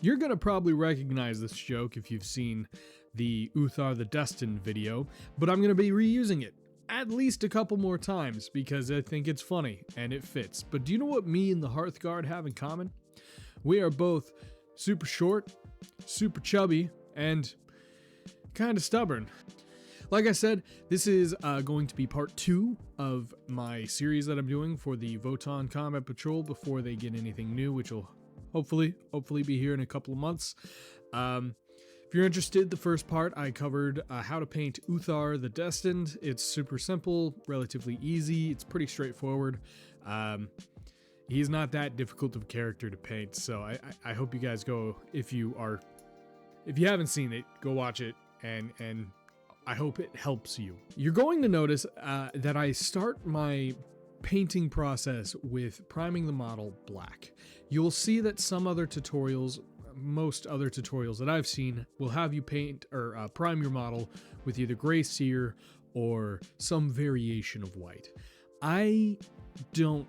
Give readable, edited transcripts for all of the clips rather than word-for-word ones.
You're going to probably recognize this joke if you've seen the Uthar the Destined video, but I'm going to be reusing it at least a couple more times because I think it's funny and it fits. But do you know what me and the Hearthguard have in common? We are both super short, super chubby, and kind of stubborn. Like I said, this is going to be part 2 of my series that I'm doing for the Votann Combat Patrol before they get anything new, which will hopefully be here in a couple of months. If you're interested, the first part I covered how to paint Uthar the Destined. It's super simple, relatively easy. It's pretty straightforward. He's not that difficult of a character to paint, so I hope you guys go, if you haven't seen it, go watch it, and I hope it helps you. You're going to notice that I start my painting process with priming the model black. You'll see that some other tutorials, most other tutorials that I've seen, will have you paint or prime your model with either gray sear or some variation of white. I don't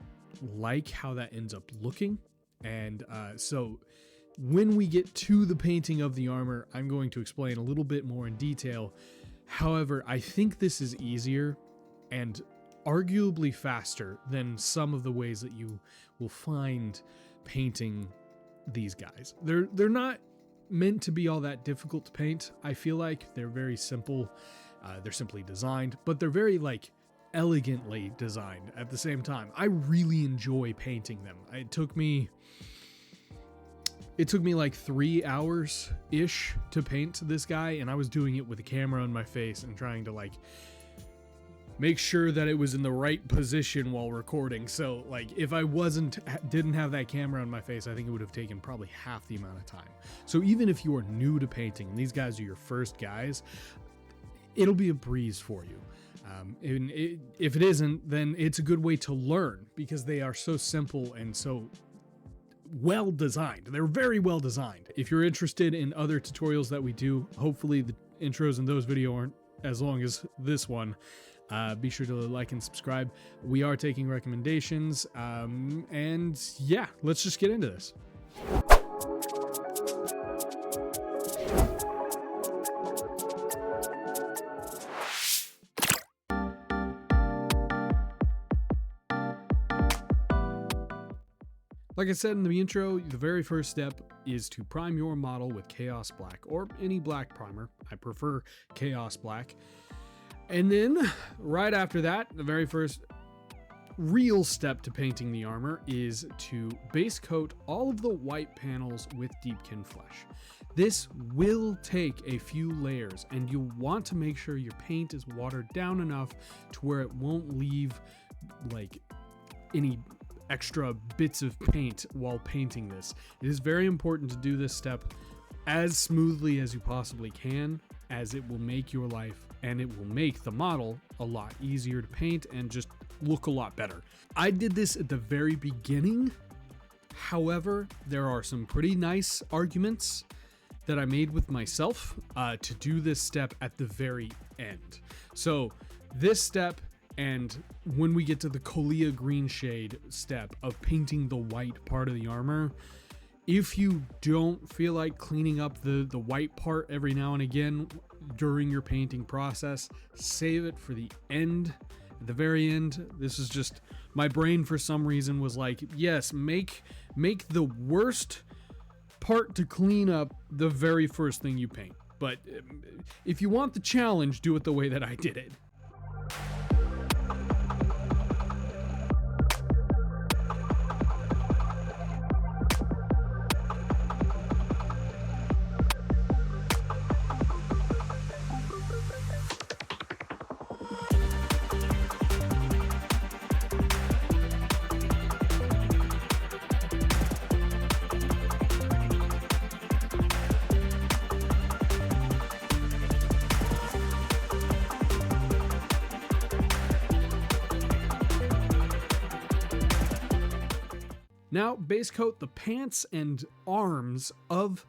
like how that ends up looking, and so when we get to the painting of the armor, I'm going to explain a little bit more in detail. However, I think this is easier and arguably faster than some of the ways that you will find painting these guys. They're not meant to be all that difficult to paint. I feel like they're very simple. They're simply designed, but they're very elegantly designed at the same time. I really enjoy painting them. It took me like 3 hours ish to paint this guy, and I was doing it with a camera on my face and trying to make sure that it was in the right position while recording. So if I didn't have that camera on my face, I think it would have taken probably half the amount of time. So even if you are new to painting and these guys are your first guys, it'll be a breeze for you. And if it isn't, then it's a good way to learn because they are so simple and so well designed. They're very well designed. If you're interested in other tutorials that we do, hopefully the intros in those videos aren't as long as this one. Be sure to like and subscribe. We are taking recommendations, and yeah, let's just get into this. Like I said in the intro, the very first step is to prime your model with Chaos Black or any black primer. I prefer Chaos Black. And then right after that, the very first real step to painting the armor is to base coat all of the white panels with Deepkin Flesh. This will take a few layers, and you want to make sure your paint is watered down enough to where it won't leave any extra bits of paint while painting this. It is very important to do this step as smoothly as you possibly can, as it will make your life and it will make the model a lot easier to paint and just look a lot better. I did this at the very beginning. However, there are some pretty nice arguments that I made with myself to do this step at the very end. So this step, and when we get to the Colia green shade step of painting the white part of the armor, if you don't feel like cleaning up the white part every now and again during your painting process, save it for the end. At the very end, this is just, my brain for some reason was like, yes, make the worst part to clean up the very first thing you paint. But if you want the challenge, do it the way that I did it. Now, base coat the pants and arms of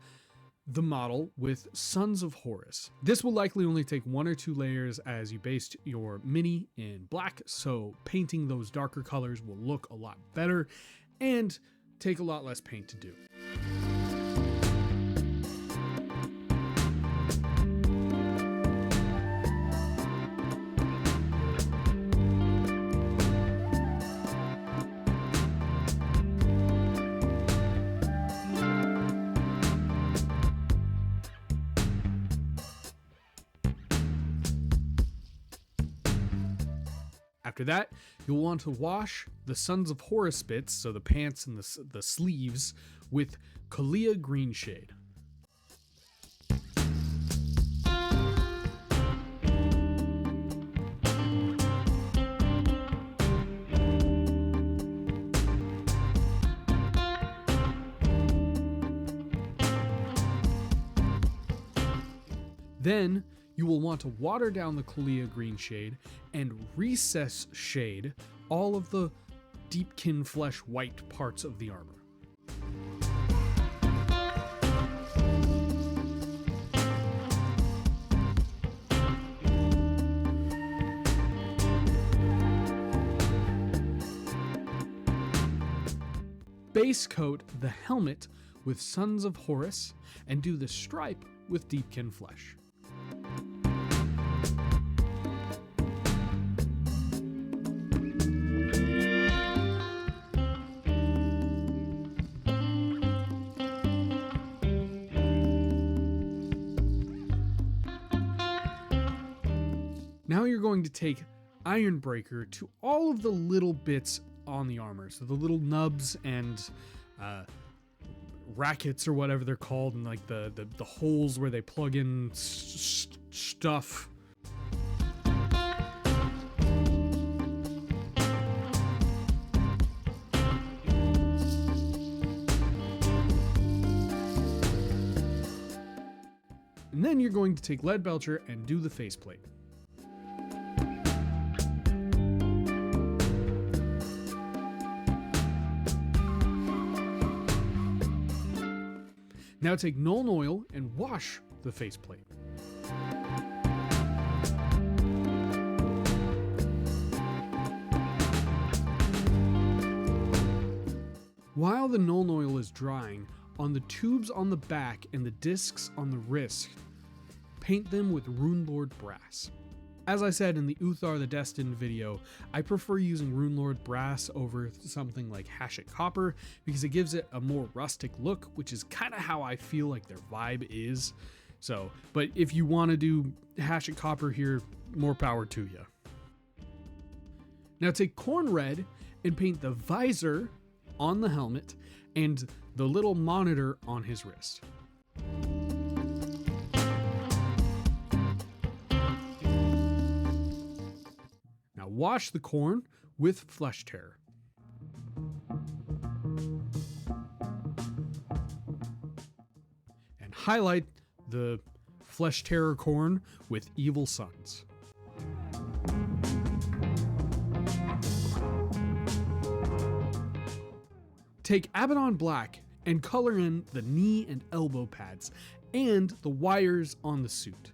the model with Sons of Horus. This will likely only take 1 or 2 layers as you based your mini in black, so painting those darker colors will look a lot better and take a lot less paint to do. After that, you'll want to wash the Sons of Horus bits, so the pants and the sleeves, with Kalia green shade. Then you will want to water down the Kalia green shade and recess shade all of the deepkin flesh white parts of the armor. Base coat the helmet with Sons of Horus and do the stripe with deepkin flesh. Now you're going to take Ironbreaker to all of the little bits on the armor. So the little nubs and rackets or whatever they're called, and like the holes where they plug in stuff. And then you're going to take Leadbelcher and do the faceplate. Now take Nuln Oil and wash the faceplate. While the Nuln Oil is drying, on the tubes on the back and the discs on the wrist, paint them with Runelord Brass. As I said in the Uthar the Destined video, I prefer using Runelord Brass over something like Hashut Copper because it gives it a more rustic look, which is kind of how I feel like their vibe is. So, but if you want to do Hashut Copper here, more power to you. Now take Corn Red and paint the visor on the helmet and the little monitor on his wrist. Wash the corn with Flesh Terror. And highlight the Flesh Terror corn with Evil Sons. Take Abaddon Black and color in the knee and elbow pads and the wires on the suit.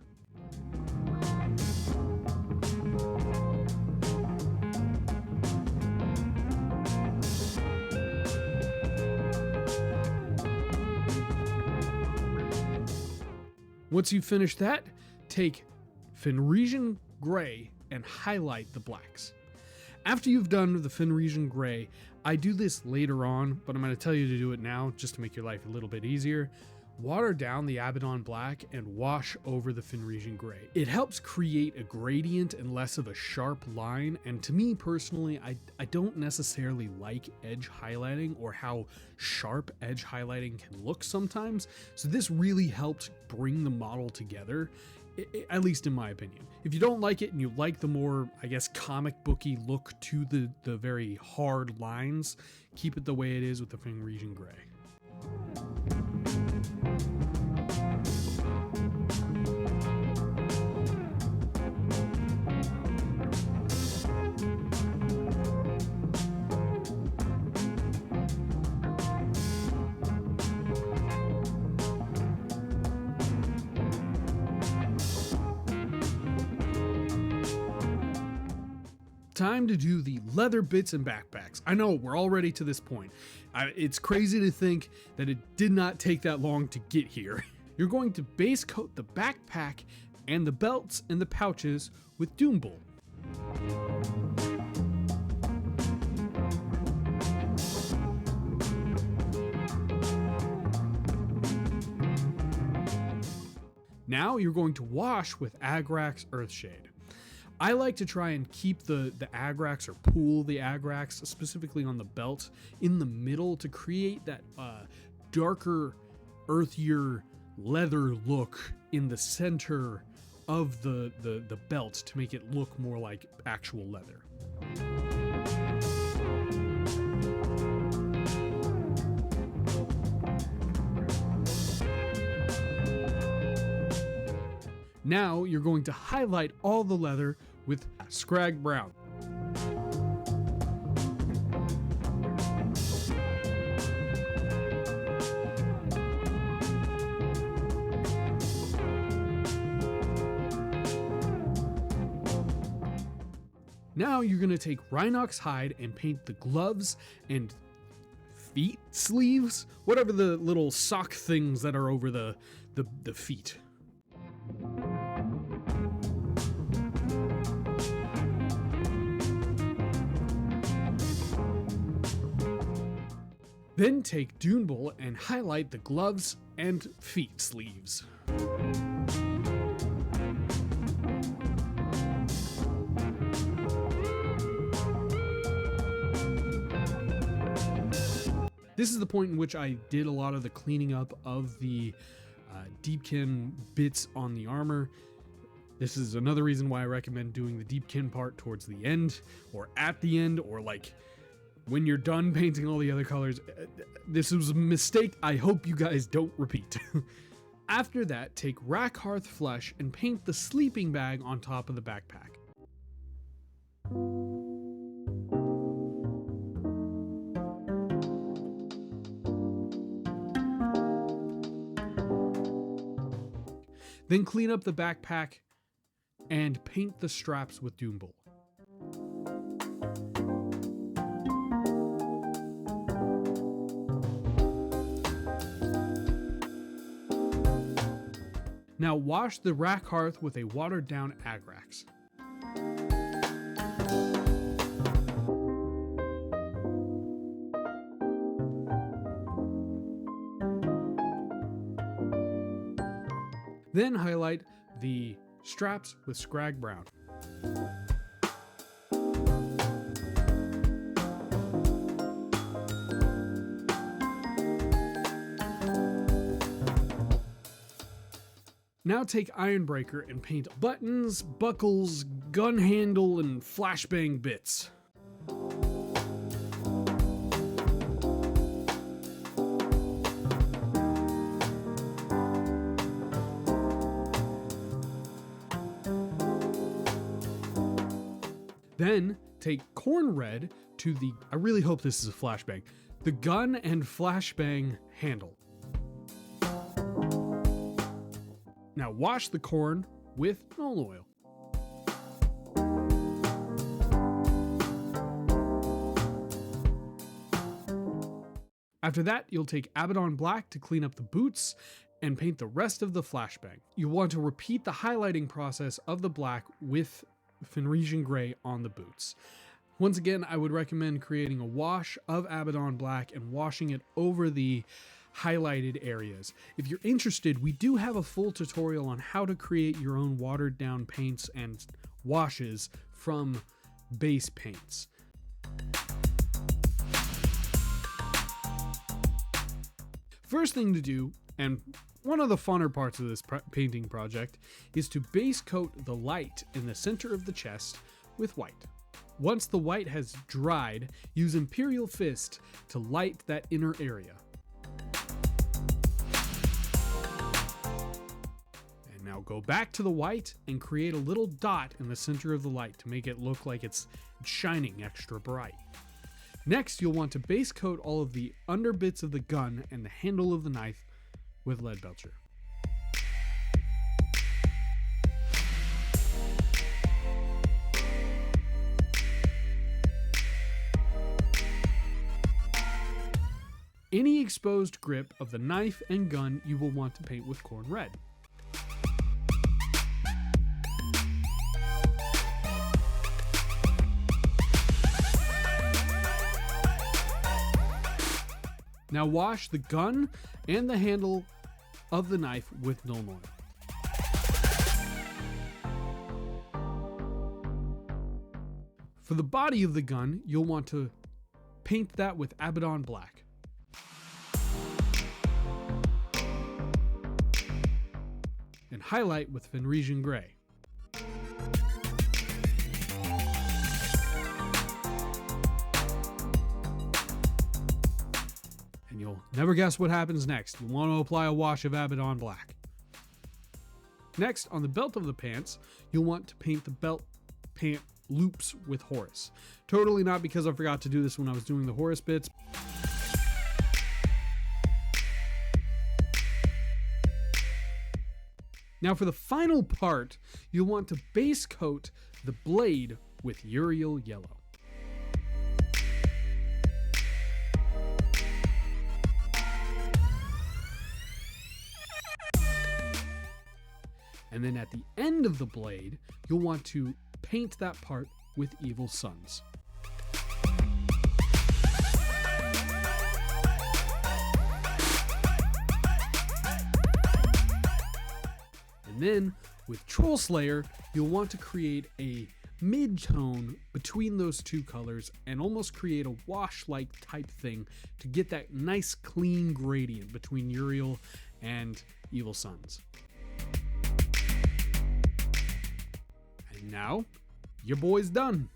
Once you've finished that, take Fenrisian Gray and highlight the blacks. After you've done the Fenrisian Gray, I do this later on, but I'm going to tell you to do it now just to make your life a little bit easier. Water down the Abaddon Black and wash over the Fenrisian Gray. It helps create a gradient and less of a sharp line, and to me personally, I don't necessarily like edge highlighting or how sharp edge highlighting can look sometimes, so this really helped bring the model together, at least in my opinion. If you don't like it and you like the more, I guess, comic booky look to the very hard lines, keep it the way it is with the Fenrisian Gray. Time to do the leather bits and backpacks. I know, we're already to this point. It's crazy to think that it did not take that long to get here. You're going to base coat the backpack and the belts and the pouches with Doombolt. Now you're going to wash with Agrax Earthshade. I like to try and keep the agrax, or pool the agrax, specifically on the belt, in the middle to create that darker, earthier leather look in the center of the belt to make it look more like actual leather. Now you're going to highlight all the leather with Scrag Brown. Now you're going to take Rhinox hide and paint the gloves and feet sleeves, whatever the little sock things that are over the feet. Then take Doonbull and highlight the gloves and feet sleeves. This is the point in which I did a lot of the cleaning up of the Deepkin bits on the armor. This is another reason why I recommend doing the Deepkin part towards the end, or at the end, or like when you're done painting all the other colors. This was a mistake I hope you guys don't repeat. After that, take Rackhearth Flesh and paint the sleeping bag on top of the backpack. Then clean up the backpack and paint the straps with Doonbull. Now wash the Rackhearth with a watered down agrax. Then highlight the straps with Scrag Brown. Now take Ironbreaker and paint buttons, buckles, gun handle, and flashbang bits. Then take Corn Red to the, I really hope this is a flashbang, the gun and flashbang handle. Now wash the corn with Null Oil. After that, you'll take Abaddon Black to clean up the boots and paint the rest of the flashbang. You'll want to repeat the highlighting process of the black with Fenrisian Grey on the boots. Once again, I would recommend creating a wash of Abaddon Black and washing it over the highlighted areas. If you're interested, we do have a full tutorial on how to create your own watered down paints and washes from base paints. First thing to do, and one of the funner parts of this painting project, is to base coat the light in the center of the chest with white. Once the white has dried, use Imperial Fist to light that inner area. And now go back to the white and create a little dot in the center of the light to make it look like it's shining extra bright. Next, you'll want to base coat all of the under bits of the gun and the handle of the knife with Leadbelcher. Any exposed grip of the knife and gun you will want to paint with Corn Red. Now wash the gun and the handle of the knife with Null Oil. For the body of the gun, you'll want to paint that with Abaddon black. And highlight with Fenrisian gray. And you'll never guess what happens next. You want to apply a wash of Abaddon black. Next, on the belt of the pants, you'll want to paint the belt pant loops with Horus. Totally not because I forgot to do this when I was doing the Horus bits. Now for the final part, you'll want to base coat the blade with Uriel yellow. And then at the end of the blade, you'll want to paint that part with Evil Suns. And then with Troll Slayer, you'll want to create a mid-tone between those two colors and almost create a wash-like type thing to get that nice clean gradient between Uriel and Evil Suns. And now, your boy's done.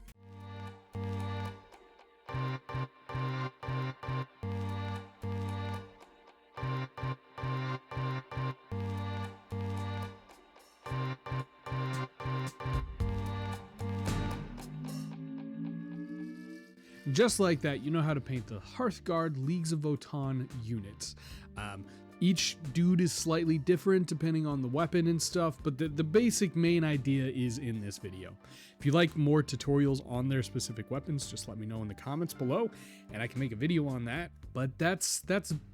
Just like that, you know how to paint the Hearthguard Leagues of Votann units. Each dude is slightly different depending on the weapon and stuff, but the basic main idea is in this video. If you like more tutorials on their specific weapons, just let me know in the comments below, and I can make a video on that. But that's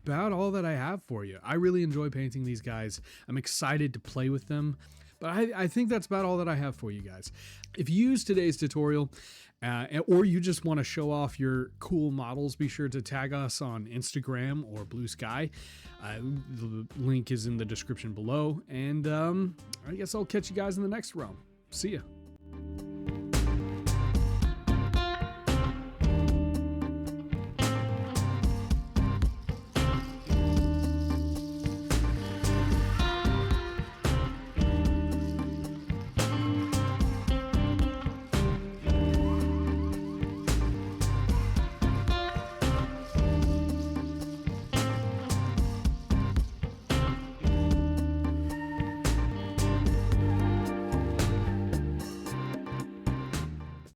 about all that I have for you. I really enjoy painting these guys. I'm excited to play with them. But I think that's about all that I have for you guys. If you use today's tutorial, or you just want to show off your cool models, be sure to tag us on Instagram or Blue Sky. The link is in the description below. And I guess I'll catch you guys in the next realm. See ya.